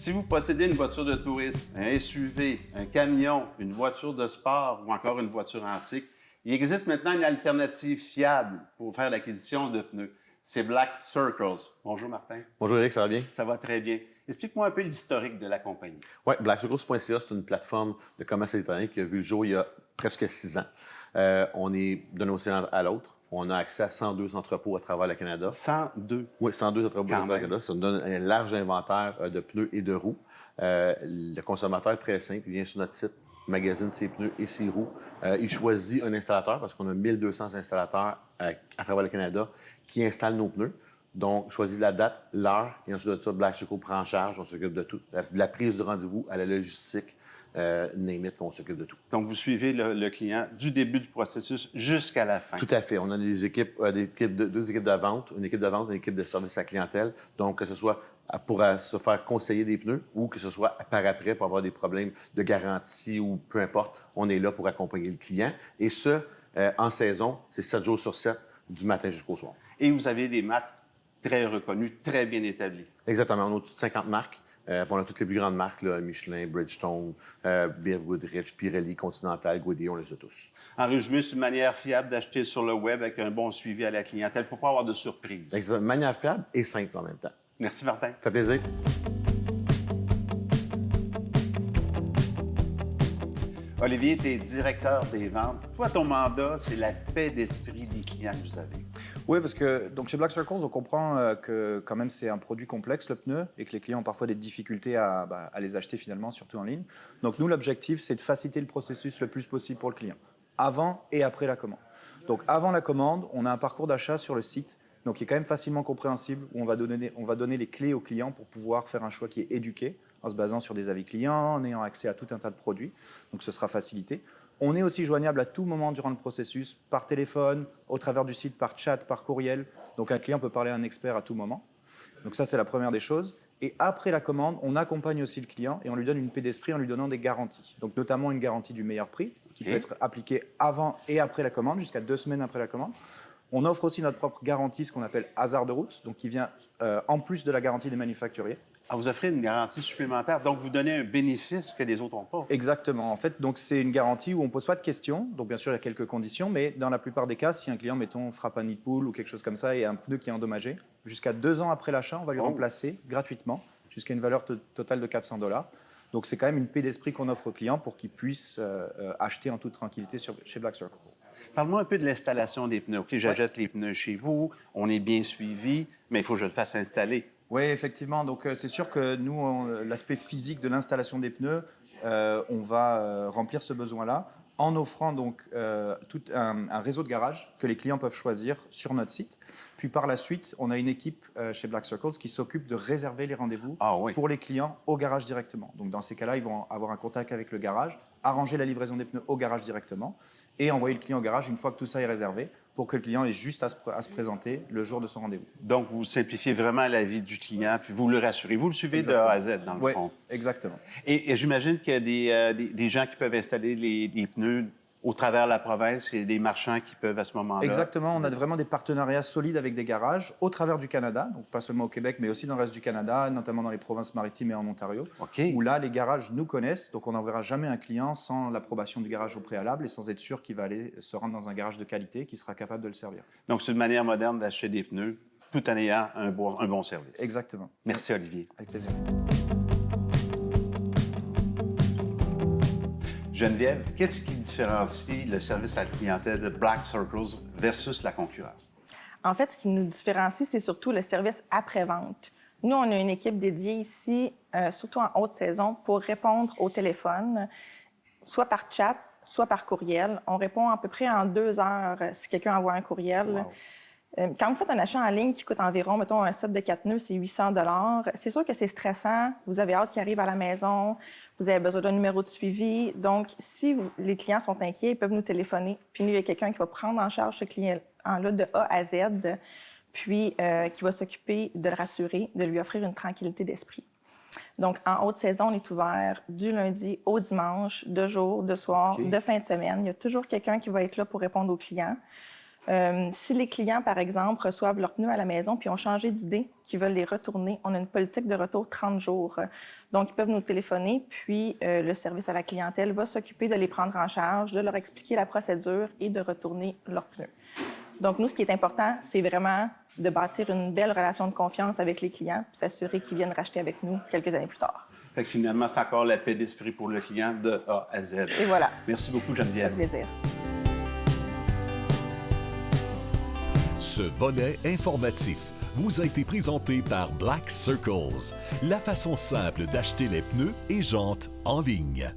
Si vous possédez une voiture de tourisme, un SUV, un camion, une voiture de sport ou encore une voiture antique, il existe maintenant une alternative fiable pour faire l'acquisition de pneus. C'est Black Circles. Bonjour Martin. Bonjour Eric, ça va bien? Ça va très bien. Explique-moi un peu l'historique de la compagnie. Oui, blackcircles.ca, c'est une plateforme de commerce électronique qui a vu le jour il y a presque 6 ans. On est d'un océan à l'autre. On a accès à 102 entrepôts à travers le Canada. 102? Oui, 102 entrepôts à travers le Canada. Ça nous donne un large inventaire de pneus et de roues. Le consommateur est très simple. Il vient sur notre site, magasine ses pneus et ses roues. Il choisit un installateur parce qu'on a 1200 installateurs à travers le Canada qui installent nos pneus. Donc, choisit la date, l'heure, et ensuite de ça, Black Circle prend en charge, on s'occupe de tout. De la prise de rendez-vous à la logistique, name it, on s'occupe de tout. Donc, vous suivez le client du début du processus jusqu'à la fin. Tout à fait. On a deux équipes de vente, une équipe de vente, une équipe de service à la clientèle. Donc, que ce soit pour se faire conseiller des pneus ou que ce soit par après pour avoir des problèmes de garantie ou peu importe, on est là pour accompagner le client. Et ce, en saison, c'est 7 jours sur 7, du matin jusqu'au soir. Et vous avez des marques très reconnues, très bien établies. Exactement. On a au-dessus de 50 marques. On a toutes les plus grandes marques, là, Michelin, Bridgestone, BF Goodrich, Pirelli, Continental, Goodyear, on les a tous. En résumé, c'est une manière fiable d'acheter sur le web avec un bon suivi à la clientèle pour ne pas avoir de surprise. Exactement. Manière fiable et simple en même temps. Merci, Martin. Ça fait plaisir. Olivier, tu es directeur des ventes. Toi, ton mandat, c'est la paix d'esprit des clients que vous avez. Oui, parce que donc chez Black Circles, on comprend que quand même c'est un produit complexe, le pneu, et que les clients ont parfois des difficultés à les acheter finalement, surtout en ligne. Donc nous, l'objectif, c'est de faciliter le processus le plus possible pour le client, avant et après la commande. Donc avant la commande, on a un parcours d'achat sur le site, donc qui est quand même facilement compréhensible, où on va donner les clés aux clients pour pouvoir faire un choix qui est éduqué, en se basant sur des avis clients, en ayant accès à tout un tas de produits. Donc ce sera facilité. On est aussi joignable à tout moment durant le processus, par téléphone, au travers du site, par chat, par courriel. Donc un client peut parler à un expert à tout moment. Donc ça, c'est la première des choses. Et après la commande, on accompagne aussi le client et on lui donne une paix d'esprit en lui donnant des garanties. Donc notamment une garantie du meilleur prix, qui peut être appliquée avant et après la commande, jusqu'à 2 semaines après la commande. On offre aussi notre propre garantie, ce qu'on appelle hasard de route, donc qui vient en plus de la garantie des manufacturiers. Ah, vous offrez une garantie supplémentaire, donc vous donnez un bénéfice que les autres n'ont pas. Exactement. En fait, donc c'est une garantie où on ne pose pas de questions. Donc bien sûr, il y a quelques conditions, mais dans la plupart des cas, si un client, mettons, frappe un nid de poule ou quelque chose comme ça et un pneu qui est endommagé, jusqu'à 2 ans après l'achat, on va lui remplacer gratuitement jusqu'à une valeur totale de $400. Donc c'est quand même une paix d'esprit qu'on offre au client pour qu'il puisse acheter en toute tranquillité chez Black Circles. Parle-moi un peu de l'installation des pneus. OK, j'achète les pneus chez vous, on est bien suivi, mais il faut que je le fasse installer. Oui, effectivement. Donc, c'est sûr que nous, l'aspect physique de l'installation des pneus, on va remplir ce besoin-là en offrant donc tout un réseau de garages que les clients peuvent choisir sur notre site. Puis par la suite, on a une équipe chez Black Circles qui s'occupe de réserver les rendez-vous pour les clients au garage directement. Donc dans ces cas-là, ils vont avoir un contact avec le garage, arranger la livraison des pneus au garage directement et envoyer le client au garage une fois que tout ça est réservé pour que le client ait juste à se présenter le jour de son rendez-vous. Donc, vous simplifiez vraiment la vie du client, puis vous le rassurez. Vous le suivez de A à Z, dans le fond. Exactement. Et j'imagine qu'il y a des gens qui peuvent installer les pneus au travers de la province. Il y a des marchands qui peuvent à ce moment-là. Exactement. On a vraiment des partenariats solides avec des garages au travers du Canada, donc pas seulement au Québec, mais aussi dans le reste du Canada, notamment dans les provinces maritimes et en Ontario, où là, les garages nous connaissent, donc on n'enverra jamais un client sans l'approbation du garage au préalable et sans être sûr qu'il va aller se rendre dans un garage de qualité qui sera capable de le servir. Donc, c'est une manière moderne d'acheter des pneus tout en ayant un bon service. Exactement. Merci, Olivier. Avec plaisir. Geneviève, qu'est-ce qui différencie le service à la clientèle de Black Circles versus la concurrence? En fait, ce qui nous différencie, c'est surtout le service après-vente. Nous, on a une équipe dédiée ici, surtout en haute saison, pour répondre au téléphone, soit par chat, soit par courriel. On répond à peu près en 2 heures si quelqu'un envoie un courriel. Wow. Quand vous faites un achat en ligne qui coûte environ, mettons, un set de 4 nœuds, c'est 800 $. C'est sûr que c'est stressant. Vous avez hâte qu'il arrive à la maison. Vous avez besoin d'un numéro de suivi. Donc, si les clients sont inquiets, ils peuvent nous téléphoner. Puis nous, il y a quelqu'un qui va prendre en charge ce client-là de A à Z, puis qui va s'occuper de le rassurer, de lui offrir une tranquillité d'esprit. Donc, en haute saison, on est ouvert du lundi au dimanche, de jour, de soir, de fin de semaine. Il y a toujours quelqu'un qui va être là pour répondre aux clients. Si les clients, par exemple, reçoivent leurs pneus à la maison puis ont changé d'idée, qu'ils veulent les retourner, on a une politique de retour 30 jours. Donc, ils peuvent nous téléphoner, puis le service à la clientèle va s'occuper de les prendre en charge, de leur expliquer la procédure et de retourner leurs pneus. Donc, nous, ce qui est important, c'est vraiment de bâtir une belle relation de confiance avec les clients puis s'assurer qu'ils viennent racheter avec nous quelques années plus tard. Fait que finalement, c'est encore la paix d'esprit pour le client de A à Z. Et voilà. Merci beaucoup, Ça Geneviève. fait plaisir. Ce volet informatif vous a été présenté par Black Circles, la façon simple d'acheter les pneus et jantes en ligne.